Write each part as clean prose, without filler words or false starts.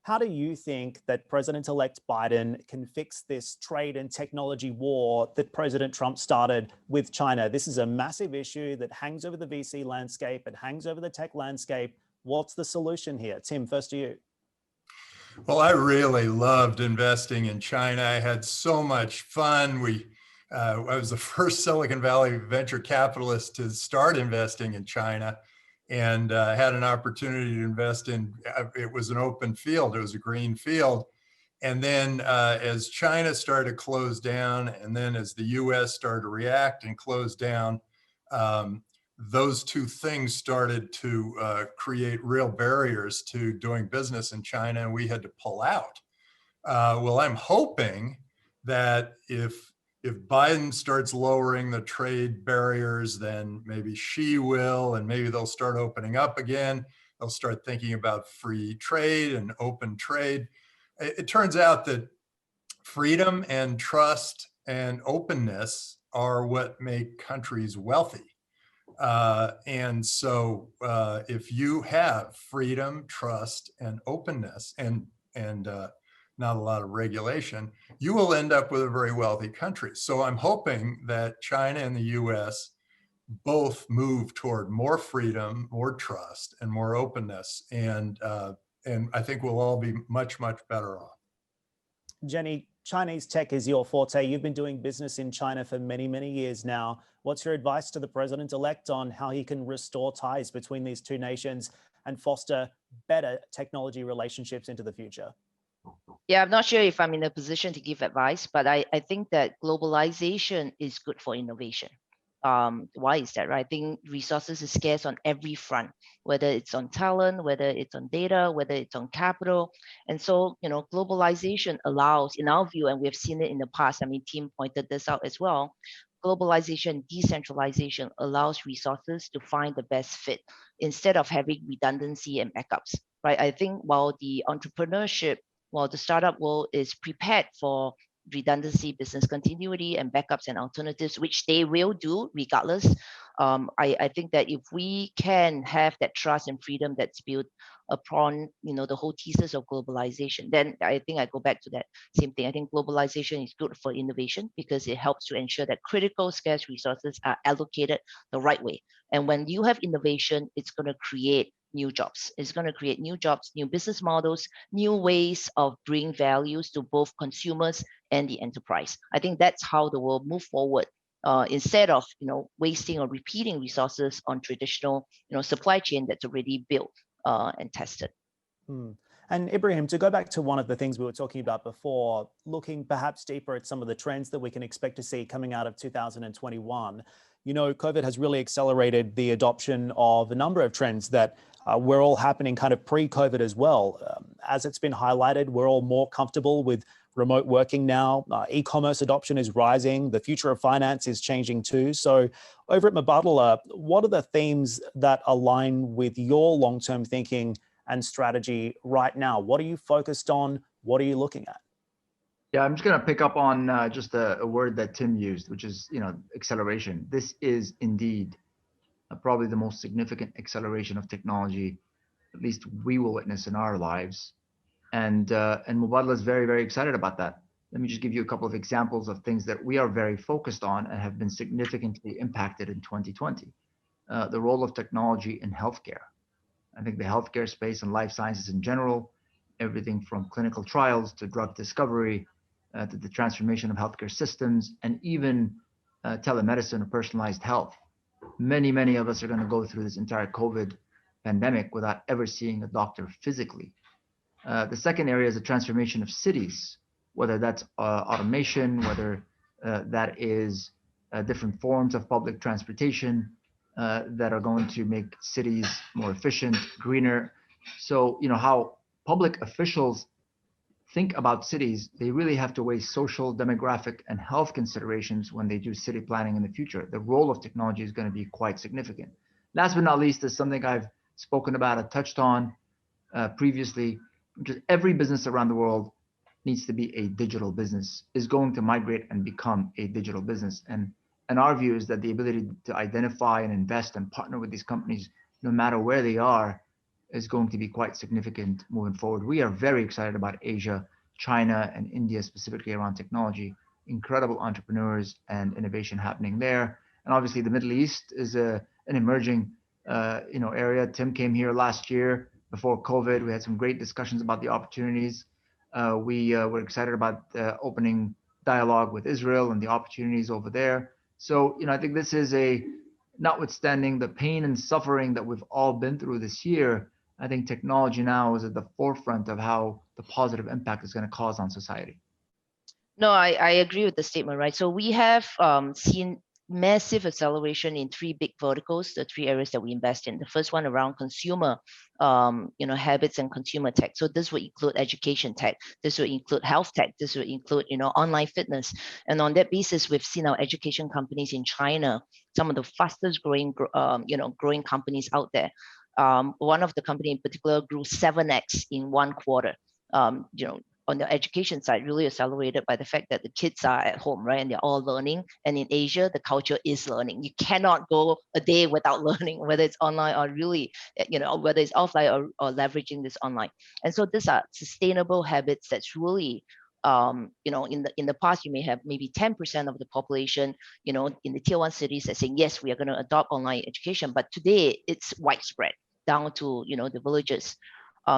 How do you think that President-elect Biden can fix this trade and technology war that President Trump started with China? This is a massive issue that hangs over the VC landscape. It hangs over the tech landscape. What's the solution here? Tim, first to you. Well, I really loved investing in China. I had so much fun. I was the first Silicon Valley venture capitalist to start investing in China, and had an opportunity to invest in, it was an open field, it was a green field. And then as China started to close down, and then as the US started to react and close down, those two things started to create real barriers to doing business in China, and we had to pull out. Well, I'm hoping that if Biden starts lowering the trade barriers, then maybe Xi will, and maybe they'll start opening up again. They'll start thinking about free trade and open trade. It turns out that freedom and trust and openness are what make countries wealthy. And so if you have freedom, trust, and openness, and not a lot of regulation, you will end up with a very wealthy country. So I'm hoping that China and the US both move toward more freedom, more trust, and more openness. And I think we'll all be much, much better off. Jenny, Chinese tech is your forte. You've been doing business in China for many, many years now. What's your advice to the president-elect on how he can restore ties between these two nations and foster better technology relationships into the future? Yeah, I'm not sure if I'm in a position to give advice, but I think that globalization is good for innovation. Why is that, right? I think resources is scarce on every front, whether it's on talent, whether it's on data, whether it's on capital. And so, globalization allows, in our view, and we've seen it in the past, I mean, Tim pointed this out as well, globalization, decentralization allows resources to find the best fit instead of having redundancy and backups, right? I think while the startup world is prepared for redundancy, business continuity, and backups and alternatives, which they will do regardless. I think that if we can have that trust and freedom that's built upon, the whole thesis of globalization, then I think I go back to that same thing. I think globalization is good for innovation because it helps to ensure that critical scarce resources are allocated the right way. And when you have innovation, it's going to create new jobs. It's going to create new jobs, new business models, new ways of bringing values to both consumers and the enterprise. I think that's how the world move forward. Instead of wasting or repeating resources on traditional supply chain that's already built and tested. And Ibrahim, to go back to one of the things we were talking about before, looking perhaps deeper at some of the trends that we can expect to see coming out of 2021. COVID has really accelerated the adoption of a number of trends that were all happening kind of pre-COVID as well. As it's been highlighted, we're all more comfortable with remote working now. E-commerce adoption is rising. The future of finance is changing too. So over at Mubadala, what are the themes that align with your long-term thinking and strategy right now? What are you focused on? What are you looking at? Yeah, I'm just going to pick up on just a word that Tim used, which is, acceleration. This is indeed probably the most significant acceleration of technology, at least we will witness in our lives. And Mubadala is very, very excited about that. Let me just give you a couple of examples of things that we are very focused on and have been significantly impacted in 2020. The role of technology in healthcare. I think the healthcare space and life sciences in general, everything from clinical trials to drug discovery, to the transformation of healthcare systems, and even telemedicine or personalized health. Many of us are going to go through this entire COVID pandemic without ever seeing a doctor physically. The second area is the transformation of cities, whether that's automation, whether that is different forms of public transportation that are going to make cities more efficient, greener. So, how public officials think about cities, they really have to weigh social, demographic, and health considerations when they do city planning in the future. The role of technology is going to be quite significant. Last but not least is something I've spoken about, I touched on previously, which is every business around the world needs to be a digital business, is going to migrate and become a digital business. And our view is that the ability to identify and invest and partner with these companies, no matter where they are, is going to be quite significant moving forward. We are very excited about Asia, China, and India specifically around technology. Incredible entrepreneurs and innovation happening there. And obviously the Middle East is an emerging area. Tim came here last year before COVID. We had some great discussions about the opportunities. We were excited about opening dialogue with Israel and the opportunities over there. So, I think this is notwithstanding the pain and suffering that we've all been through this year, I think technology now is at the forefront of how the positive impact is going to cause on society. No, I agree with the statement, right? So we have seen massive acceleration in three big verticals, the three areas that we invest in. The first one around consumer, habits and consumer tech. So this would include education tech. This would include health tech. This would include, online fitness. And on that basis, we've seen our education companies in China, some of the fastest growing, growing companies out there. One of the company in particular grew 7x in one quarter. On the education side, really accelerated by the fact that the kids are at home, right? And they're all learning. And in Asia, the culture is learning. You cannot go a day without learning, whether it's online or really, whether it's offline or leveraging this online. And so these are sustainable habits that's really, in the past, you may have maybe 10% of the population, in the tier 1 cities that saying, yes, we are going to adopt online education. But today it's widespread down to, the villages.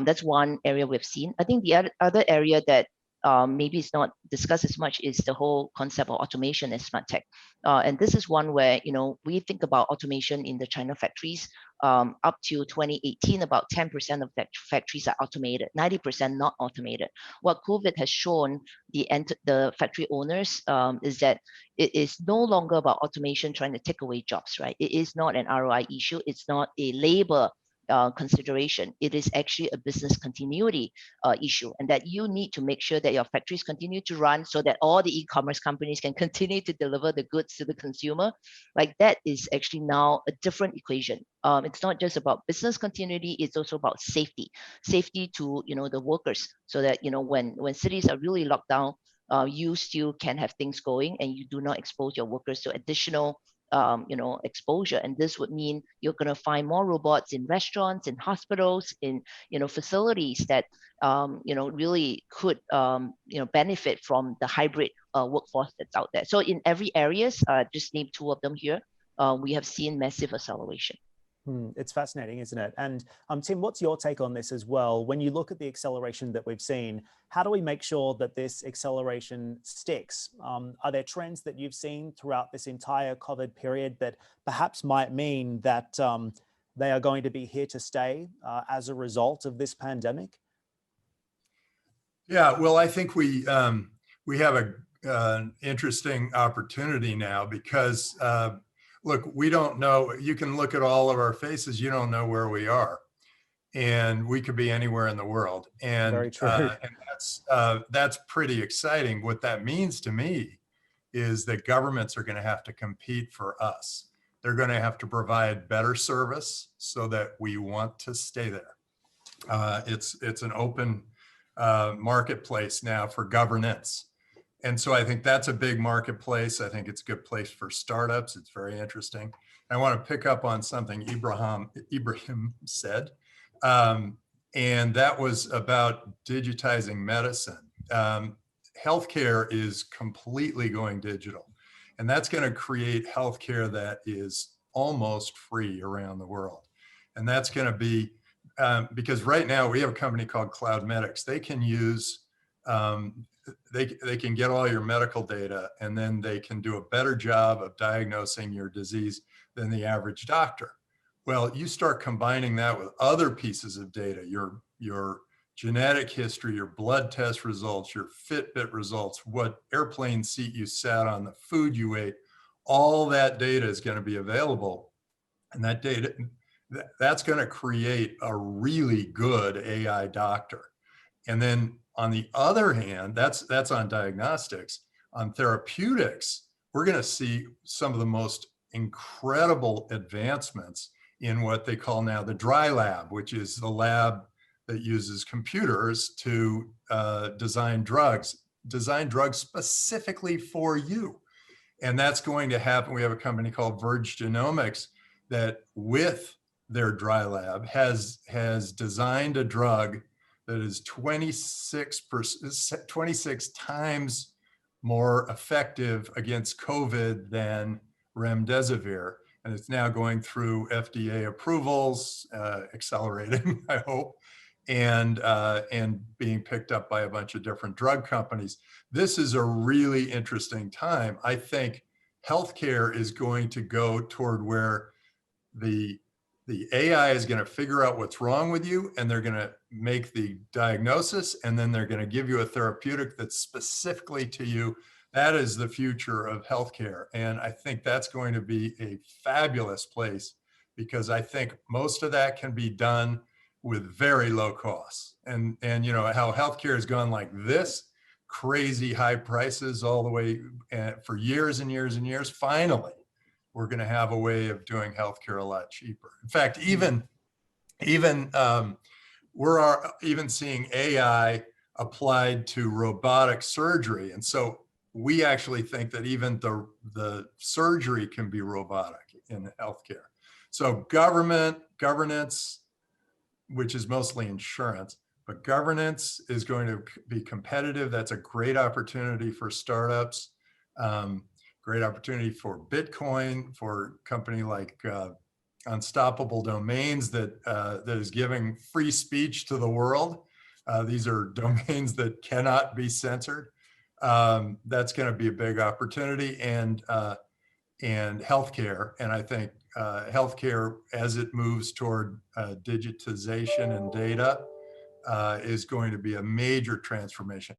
That's one area we've seen. I think the other area that maybe is not discussed as much is the whole concept of automation and smart tech. And this is one where, we think about automation in the China factories. Up to 2018, about 10% of the factories are automated, 90% not automated. What COVID has shown the factory owners is that it is no longer about automation trying to take away jobs, right? It is not an ROI issue. It's not a labor consideration. It is actually a business continuity issue, and that you need to make sure that your factories continue to run so that all the e-commerce companies can continue to deliver the goods to the consumer. Like that is actually now a different equation. It's not just about business continuity, it's also about safety to the workers, so that when cities are really locked down, you still can have things going and you do not expose your workers to additional exposure. And this would mean you're going to find more robots in restaurants, in hospitals, in facilities that really could benefit from the hybrid workforce that's out there. So in every areas, just name two of them here, we have seen massive acceleration. It's fascinating, isn't it? And Tim, what's your take on this as well? When you look at the acceleration that we've seen, how do we make sure that this acceleration sticks? Are there trends that you've seen throughout this entire COVID period that perhaps might mean that they are going to be here to stay as a result of this pandemic? Yeah, well, I think we have an interesting opportunity now because look, we don't know. You can look at all of our faces. You don't know where we are, and we could be anywhere in the world. And, very true. And that's pretty exciting. What that means to me is that governments are going to have to compete for us. They're going to have to provide better service so that we want to stay there. It's an open marketplace now for governance. And so I think that's a big marketplace. I think it's a good place for startups. It's very interesting. I want to pick up on something Ibrahim said, and that was about digitizing medicine. Healthcare is completely going digital, and that's going to create healthcare that is almost free around the world. And that's going to be, because right now we have a company called Cloudmedix. They can use they can get all your medical data, and then they can do a better job of diagnosing your disease than the average doctor. Well, you start combining that with other pieces of data, your genetic history, your blood test results, your Fitbit results, what airplane seat you sat on, the food you ate, all that data is going to be available. And that data, that's going to create a really good AI doctor. And then on the other hand, that's on diagnostics. On therapeutics, we're going to see some of the most incredible advancements in what they call now the dry lab, which is the lab that uses computers to design drugs specifically for you. And that's going to happen. We have a company called Verge Genomics that with their dry lab, has designed a drug that is 26 times more effective against COVID than remdesivir. And it's now going through FDA approvals, accelerating, I hope, and being picked up by a bunch of different drug companies. This is a really interesting time. I think healthcare is going to go toward where the AI is going to figure out what's wrong with you, and they're going to make the diagnosis, and then they're going to give you a therapeutic that's specifically to you. That is the future of healthcare. And I think that's going to be a fabulous place, because I think most of that can be done with very low costs. And you know, how healthcare has gone like this, crazy high prices all the way for years and years and years. Finally, we're going to have a way of doing healthcare a lot cheaper. In fact, we're even seeing AI applied to robotic surgery. And so we actually think that even the surgery can be robotic in healthcare. So governance, which is mostly insurance, but governance is going to be competitive. That's a great opportunity for startups, great opportunity for Bitcoin, for a company like Unstoppable Domains that is giving free speech to the world. These are domains that cannot be censored. That's going to be a big opportunity, and healthcare. And I think healthcare, as it moves toward digitization and data, is going to be a major transformation.